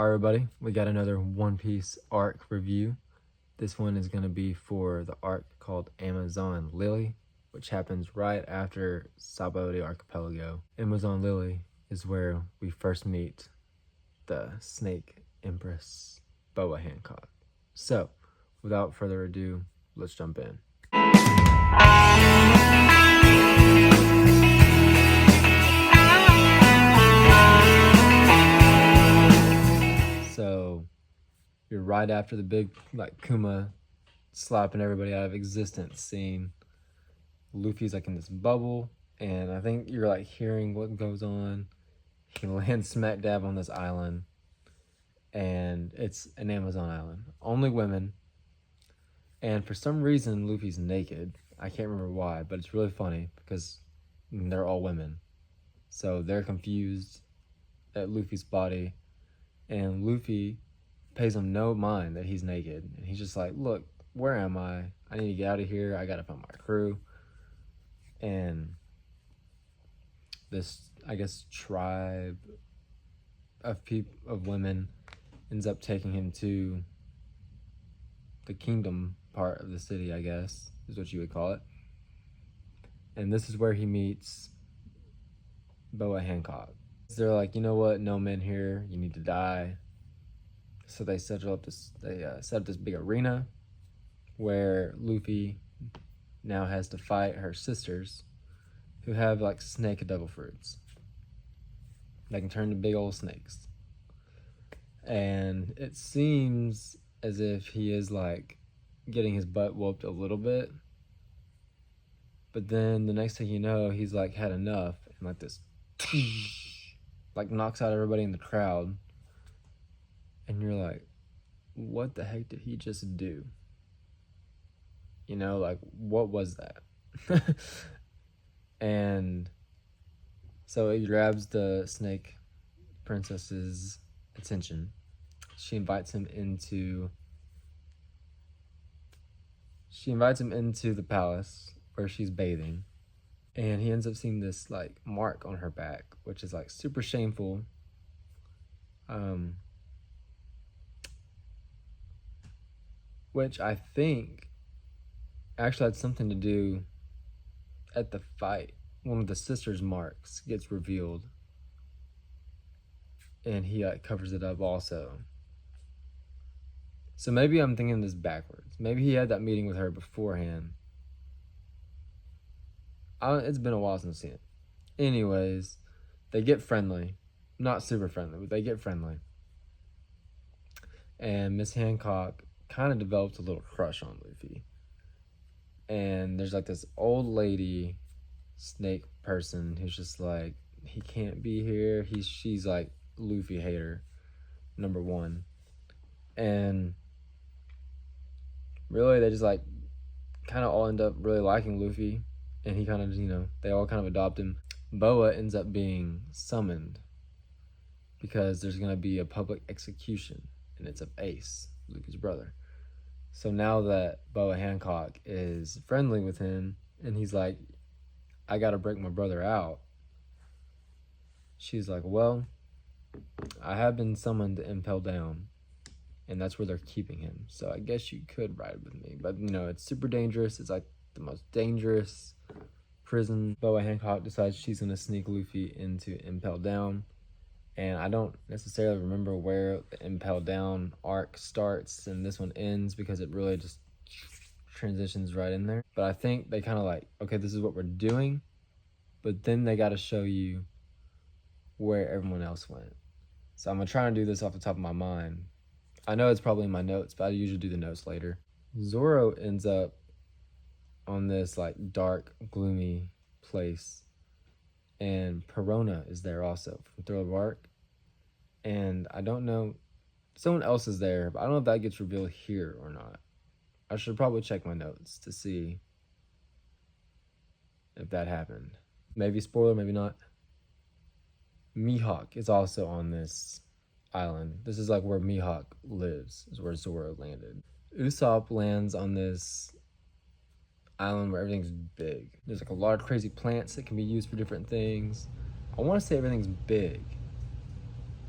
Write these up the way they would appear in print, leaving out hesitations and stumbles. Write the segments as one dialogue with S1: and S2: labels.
S1: Alright everybody, we got another One Piece arc review. This one is going to be for the arc called Amazon Lily, which happens right after Sabaody Archipelago. Amazon Lily is where we first meet the Snake Empress, Boa Hancock. So, without further ado, let's jump in. So, you're right after the big, Kuma slapping everybody out of existence scene. Luffy's in this bubble, and I think you're hearing what goes on. He lands smack dab on this island, and it's an Amazon island. Only women, and for some reason, Luffy's naked. I can't remember why, but it's really funny because they're all women. So they're confused at Luffy's body, and Luffy pays him no mind that he's naked. And he's just like, look, where am I? I need to get out of here. I gotta find my crew. And this, tribe of women ends up taking him to the kingdom part of the city, I guess, is what you would call it. And this is where he meets Boa Hancock. They're like, you know what? No men here. You need to die. So they set up this big arena where Luffy now has to fight her sisters, who have snake devil fruits. They can turn to big old snakes. And it seems as if he is getting his butt whooped a little bit. But then the next thing you know, he's had enough, and this knocks out everybody in the crowd. And you're like, what the heck did he just do? You know, what was that? And so he grabs the snake princess's attention. She invites him into the palace where she's bathing. And he ends up seeing this mark on her back, which is super shameful. Which I think actually had something to do at the fight. One of the sisters' marks gets revealed, and he covers it up also. So maybe I'm thinking this backwards. Maybe he had that meeting with her beforehand. It's been a while since I've seen it. Anyways, they get friendly. Not super friendly, but they get friendly. And Miss Hancock kind of developed a little crush on Luffy. And there's this old lady snake person who's just he can't be here. She's Luffy hater number one. And really they just kind of all end up really liking Luffy, and he kind of, they all kind of adopt him. Boa ends up being summoned because there's going to be a public execution, and it's of Ace, Luffy's brother. So now that Boa Hancock is friendly with him, and he's like, I gotta break my brother out, she's like, well, I have been summoned to Impel down, and that's where they're keeping him. So I guess you could ride with me. But, it's super dangerous. It's the most dangerous prison. Boa Hancock decides she's gonna sneak Luffy into Impel down. And I don't necessarily remember where the Impel Down arc starts and this one ends, because it really just transitions right in there. But I think they kind of okay, this is what we're doing, but then they got to show you where everyone else went. So I'm going to try and do this off the top of my mind. I know it's probably in my notes, but I usually do the notes later. Zoro ends up on this dark, gloomy place. And Perona is there also from Thriller Bark. And I don't know, someone else is there, but I don't know if that gets revealed here or not. I should probably check my notes to see if that happened. Maybe spoiler, maybe not. Mihawk is also on this island. This is where Mihawk lives, is where Zoro landed. Usopp lands on this island where everything's big. There's a lot of crazy plants that can be used for different things. I want to say everything's big.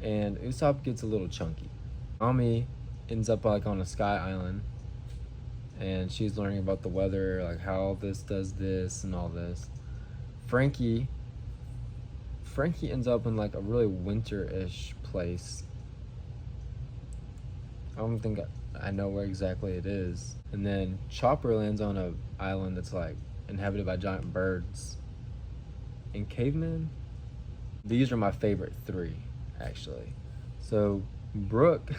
S1: and Usopp gets a little chunky. Ami ends up like on a sky island, and she's learning about the weather, like how this does this and all this. Frankie ends up in like a really winter-ish place. I don't think I know where exactly it is. And then Chopper lands on a island that's like inhabited by giant birds and cavemen. These are my favorite three, actually. So Brooke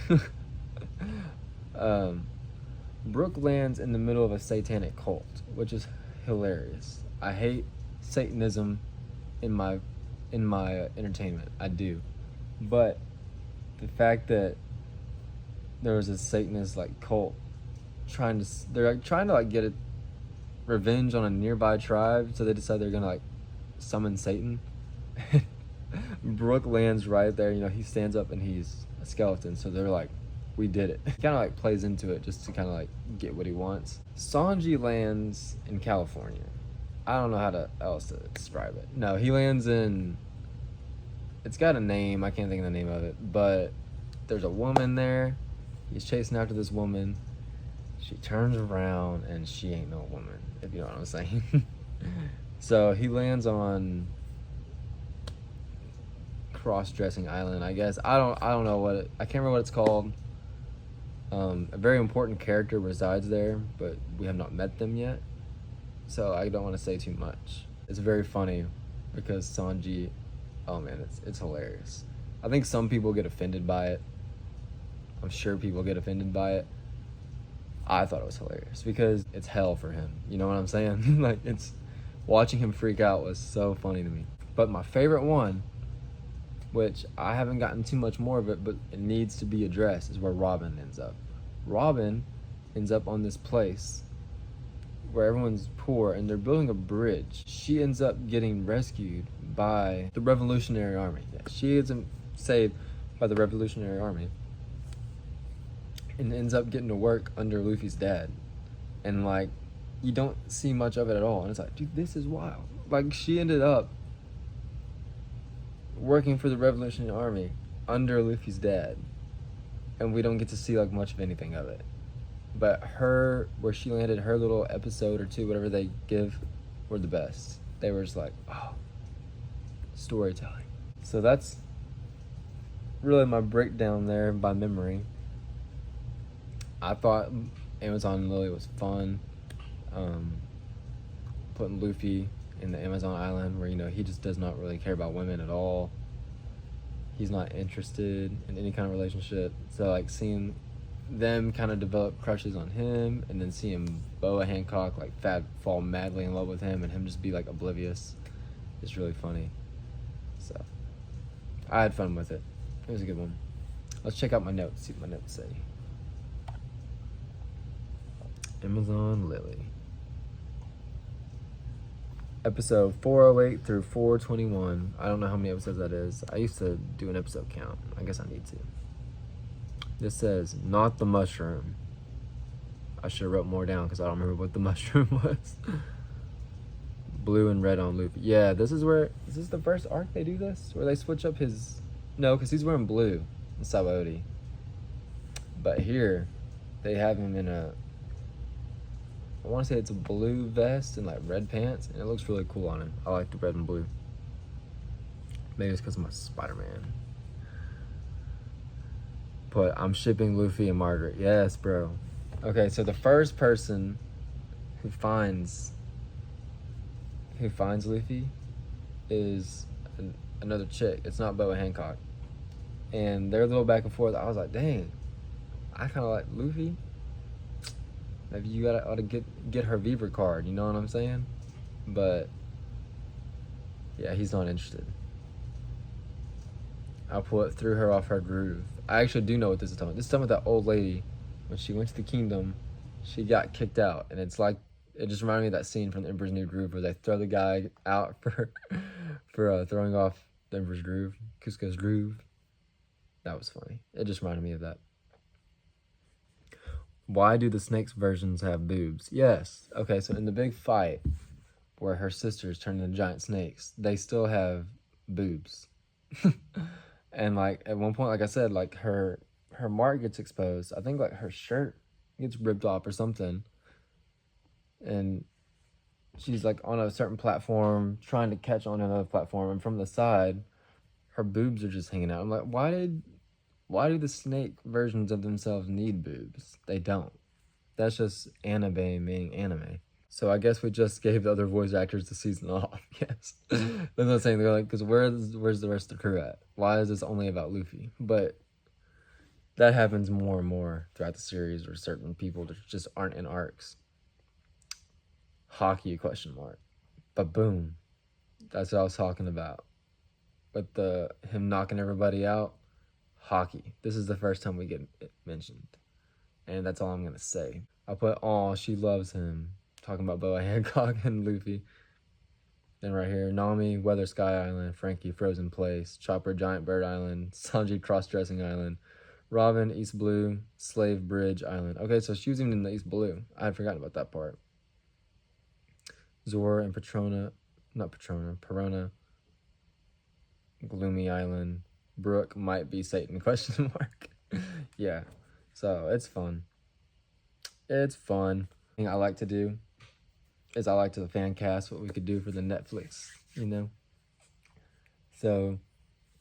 S1: Brooke lands in the middle of a satanic cult, which is hilarious. I hate Satanism in my entertainment. I do. But the fact that there was a Satanist like cult they're like trying to like get revenge on a nearby tribe, so they decide they're gonna like summon Satan. Brooke lands right there. He stands up and he's a skeleton, so they're like, we did it. He kind of like plays into it just to kind of like get what he wants. Sanji lands in California. I don't know how else to describe it. No, he lands in, it's got a name, I can't think of the name of it, but there's a woman there. He's chasing after this woman. She turns around and she ain't no woman, if you know what I'm saying. So he lands on cross-dressing island, I guess. I don't know I can't remember what it's called. A very important character resides there, but we have not met them yet, so I don't want to say too much. It's very funny because Sanji, oh man, it's hilarious. I think some people get offended by it. I'm sure people get offended by it. I thought it was hilarious because it's hell for him. You know what I'm saying? Like, watching him freak out was so funny to me. But my favorite one, which I haven't gotten too much more of it, but it needs to be addressed, is where Robin ends up. Robin ends up on this place where everyone's poor and they're building a bridge. She ends up getting rescued by the Revolutionary Army. Yeah, she is saved by the Revolutionary Army and ends up getting to work under Luffy's dad. And like, you don't see much of it at all. And it's like, dude, this is wild. Like, she ended up working for the Revolutionary Army under Luffy's dad, and we don't get to see like much of anything of it. But where she landed, her little episode or two, whatever they give, were the best. They were just like, oh, storytelling. So that's really my breakdown there by memory. I thought Amazon Lily was fun. Putting Luffy in the Amazon island where, he just does not really care about women at all. He's not interested in any kind of relationship. So like seeing them kind of develop crushes on him, and then seeing Boa Hancock like fall madly in love with him, and him just be like oblivious, is really funny. So I had fun with it. It was a good one. Let's check out my notes, see what my notes say. Amazon Lily. Episode 408 through 421. I don't know how many episodes that is. I used to do an episode count. I guess I need to. This says, not the mushroom. I should have wrote more down because I don't remember what the mushroom was. Blue and red on Luffy. Yeah, is this the first arc they do this? Where they switch up his... No, because he's wearing blue in Sabaody. But here, they have him in I want to say it's a blue vest and like red pants, and it looks really cool on him. I like the red and blue. Maybe it's because I'm a Spider-Man. But I'm shipping Luffy and Margaret. Yes, bro. Okay, so the first person who finds Luffy is another chick. It's not Boa Hancock. And they're a little back and forth. I was like, dang, I kind of like Luffy. Maybe you ought to get her Viver card, you know what I'm saying? But yeah, he's not interested. I'll threw her off her groove. I actually do know what this is talking about. This is talking about that old lady. When she went to the kingdom, she got kicked out. And it's like, it just reminded me of that scene from the Emperor's New Groove where they throw the guy out for throwing off the Emperor's Groove, Cusco's Groove. That was funny. It just reminded me of that. Why do the snakes versions have boobs? Yes. Okay, so in the big fight where her sisters turn into giant snakes, they still have boobs. And like at one point, like I said, like her mark gets exposed. I think like her shirt gets ripped off or something, and she's like on a certain platform trying to catch on another platform, and from the side, her boobs are just hanging out. I'm like, why do the snake versions of themselves need boobs? They don't. That's just anime being anime. So I guess we just gave the other voice actors the season off. Yes, that's what I'm saying. They're like, because where's the rest of the crew at? Why is this only about Luffy? But that happens more and more throughout the series, or certain people that just aren't in arcs. Hockey question mark. But boom, that's what I was talking about. With the him knocking everybody out, hockey. This is the first time we get it mentioned, and that's all I'm gonna say. I put, "Oh, she loves him." Talking about Boa Hancock and Luffy. Then right here, Nami, Weather Sky Island, Frankie, Frozen Place, Chopper, Giant Bird Island, Sanji, Cross-Dressing Island, Robin, East Blue, Slave Bridge Island. Okay, so she was even in the East Blue. I had forgotten about that part. Zora and Perona, Gloomy Island, Brooke might be Satan, question mark. Yeah, so it's fun. It's fun. Thing I like to do is I like to fan cast what we could do for the Netflix, you know? So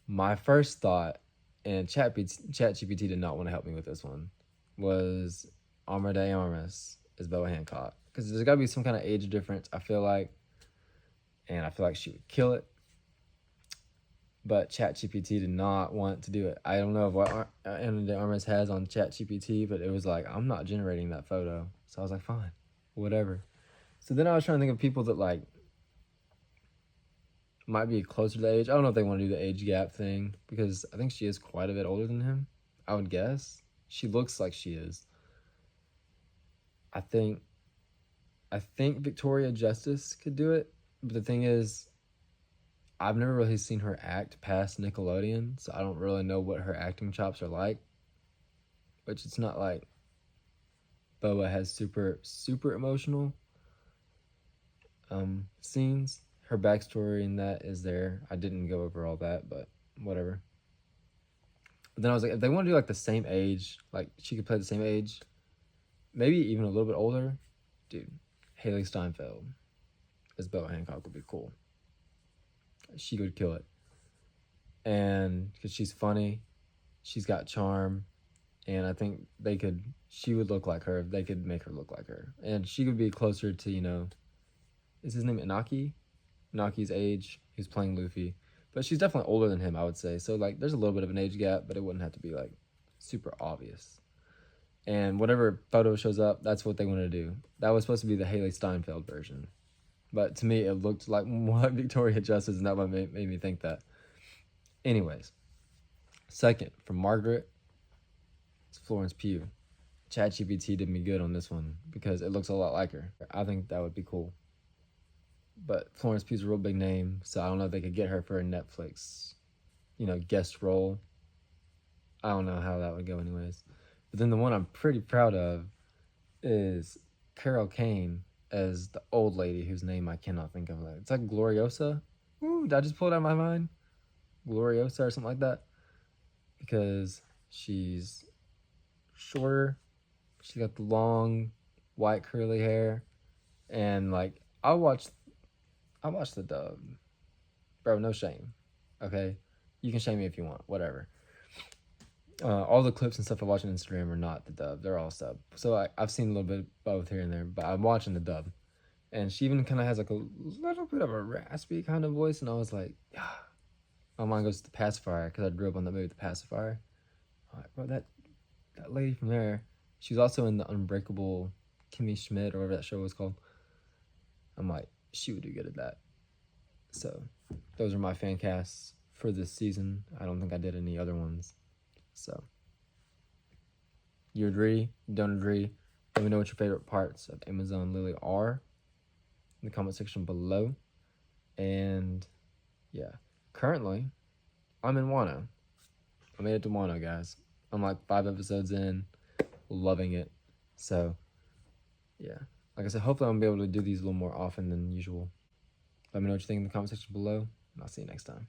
S1: my first thought, and ChatGPT did not want to help me with this one, was Armor de Armas is Boa Hancock. Because there's got to be some kind of age difference, I feel like. And I feel like she would kill it. But ChatGPT did not want to do it. I don't know what Armor de Armas has on ChatGPT, but it was like, I'm not generating that photo. So I was like, fine, whatever. So then I was trying to think of people that like might be closer to the age. I don't know if they want to do the age gap thing, because I think she is quite a bit older than him, I would guess. She looks like she is. I think Victoria Justice could do it, but the thing is, I've never really seen her act past Nickelodeon, so I don't really know what her acting chops are like. Which, it's not like Boa has super emotional scenes. Her backstory in that is there. I didn't go over all that, but whatever. But then I was like, if they want to do like the same age, like she could play the same age, maybe even a little bit older, dude, Haley Steinfeld as Boa Hancock would be cool. She would kill it. And because she's funny, she's got charm, and I think she would look like her if they could make her look like her. And she could be closer to, is his name Inaki? Inaki's age. He's playing Luffy. But she's definitely older than him, I would say. So, like, there's a little bit of an age gap, but it wouldn't have to be, like, super obvious. And whatever photo shows up, that's what they want to do. That was supposed to be the Haley Steinfeld version. But to me, it looked like more like Victoria Justice, and that what made me think that. Anyways, second, from Margaret, it's Florence Pugh. ChatGPT did me good on this one because it looks a lot like her. I think that would be cool. But Florence Pugh's a real big name, so I don't know if they could get her for a Netflix, guest role. I don't know how that would go anyways. But then the one I'm pretty proud of is Carol Kane as the old lady whose name I cannot think of. It's like Gloriosa. Ooh, did I just pull it out of my mind? Gloriosa or something like that. Because she's shorter. She got the long, white curly hair. And like, I watched the dub. Bro, no shame. Okay? You can shame me if you want. Whatever. All the clips and stuff I watch on Instagram are not the dub. They're all sub. So I've seen a little bit of both here and there, but I'm watching the dub. And she even kind of has like a little bit of a raspy kind of voice. And I was like, yeah. My mind goes to The Pacifier, because I grew up on that movie, The Pacifier. I'm like, bro, that lady from there, she was also in the Unbreakable Kimmy Schmidt, or whatever that show was called. I'm like, she would do good at that. So those are my fan casts for this season. I don't think I did any other ones. So you agree? Don't agree? Let me know what your favorite parts of Amazon Lily are in the comment section below. And yeah, currently I'm in Wano. I made it to Wano, guys. I'm like 5 episodes in, loving it. So yeah, like I said, hopefully I'm gonna be able to do these a little more often than usual. Let me know what you think in the comment section below, and I'll see you next time.